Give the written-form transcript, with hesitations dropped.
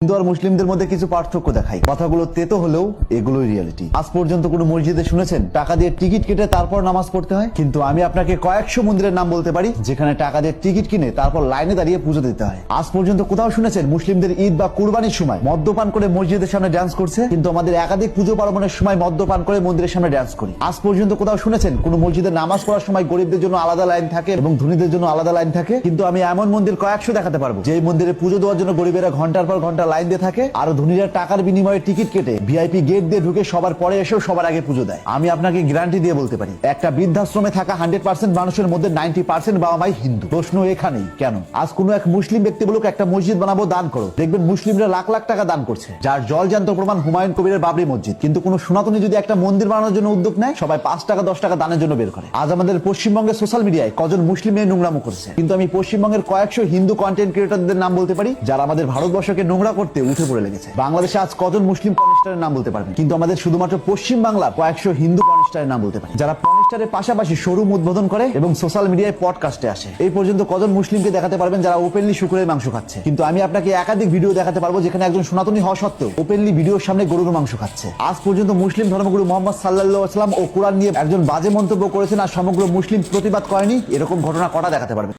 হিন্দু আর মুসলিমদের মধ্যে কিছু পার্থক্য দেখাই। কথাগুলো তেতো হলেও এগুলোই রিয়েলিটি। আজ পর্যন্ত কোনো মসজিদে শুনেছেন টাকা দিয়ে টিকিট কেটে তারপর নামাজ পড়তে হয়? কিন্তু আমি আপনাকে কয়েকশো মন্দিরের নাম বলতে পারি যেখানে টাকা দিয়ে টিকিট কিনে তারপর লাইনে দাঁড়িয়ে পুজো দিতে হয়। আজ পর্যন্ত কোথাও শুনেছেন মুসলিমদের ঈদ বা কুরবানির সময় মদ্যপান করে মসজিদের সামনে ডান্স করছে? কিন্তু আমাদের একাধিক পুজো পার্বণের সময় মদ্যপান করে মন্দিরের সামনে ডান্স করি। আজ পর্যন্ত কোথাও শুনেছেন কোন মসজিদে নামাজ পড়ার সময় গরিবদের জন্য আলাদা লাইন থাকে এবং ধনীদের জন্য আলাদা লাইন থাকে? কিন্তু আমি এমন মন্দির কয়েকশো দেখাতে পারবো যে মন্দিরে পুজো দেওয়ার জন্য গরিবেরা ঘন্টার পর ঘন্টা লাইন দিয়ে থাকে আর ধনীরা টাকার বিনিময়ে টিকিট কেটে ভিআইপি গেট দিয়ে ঢুকে সবার পরে এসেও সবার আগে পুজো দেয়। আমি আপনাকে গ্যারান্টি দিয়ে বলতে পারি একটা বৃদ্ধাশ্রমে থাকা 100% মানুষের মধ্যে 90% বাবা মাই হিন্দু। প্রশ্ন এখানেই, কেন? আজ কোন এক মুসলিম ব্যক্তি বলুক একটা মসজিদ বানাবো, দান করো, দেখবেন মুসলিমরা লাখ লাখ টাকা দান করছে, যার জলজান্ত প্রমাণ হুমায়ুন কবিরের বাবরি মসজিদ। কিন্তু কোন সনাতনী যদি একটা মন্দির বানানোর জন্য উদ্যোগ নেয় সবাই 5 টাকা 10 টাকা দানের জন্য বের করে। আজ আমাদের পশ্চিমবঙ্গের সোশ্যাল মিডিয়ায় কজন মুসলিম এই নোংরামো করছে, কিন্তু আমি পশ্চিমবঙ্গের কয়েকশো হিন্দু কন্টেন্ট ক্রিয়েটরদের নাম বলতে পারি যারা আমাদের ভারতবর্ষকে নোংরা করতে উঠে পড়ে লেগেছে। বাংলাদেশে আজ কজন মুসলিম পর্নিস্টারের নাম বলতে পারবেন, কিন্তু আমাদের শুধুমাত্র পশ্চিম বাংলার কয়েকশো হিন্দু পর্নিস্টারের নাম বলতে পারি যারা পর্নিস্টারের পাশাপাশি শোরুম উদ্বোধন করে এবং সোশ্যাল মিডিয়ায় পডকাস্টে আসে। এই পর্যন্ত কজন মুসলিমকে দেখাতে পারবেন যারা ওপেনলি শুকরের মাংস খাচ্ছে? কিন্তু আমি আপনাকে একাধিক ভিডিও দেখাতে পারবো যেখানে একজন সনাতনী হওয়া সত্ত্বেও ওপেনলি ভিডিওর সামনে গরুর মাংস খাচ্ছে। আজ পর্যন্ত মুসলিম ধর্মগুরু মোহাম্মদ সাল্লাল্লাহু আলাইহি ওয়াসাল্লাম ও কুরআন নিয়ে একজন বাজে মন্তব্য করেছেন আর সমগ্র মুসলিম প্রতিবাদ করেনি, এরকম ঘটনা কটা দেখাতে পারবেন?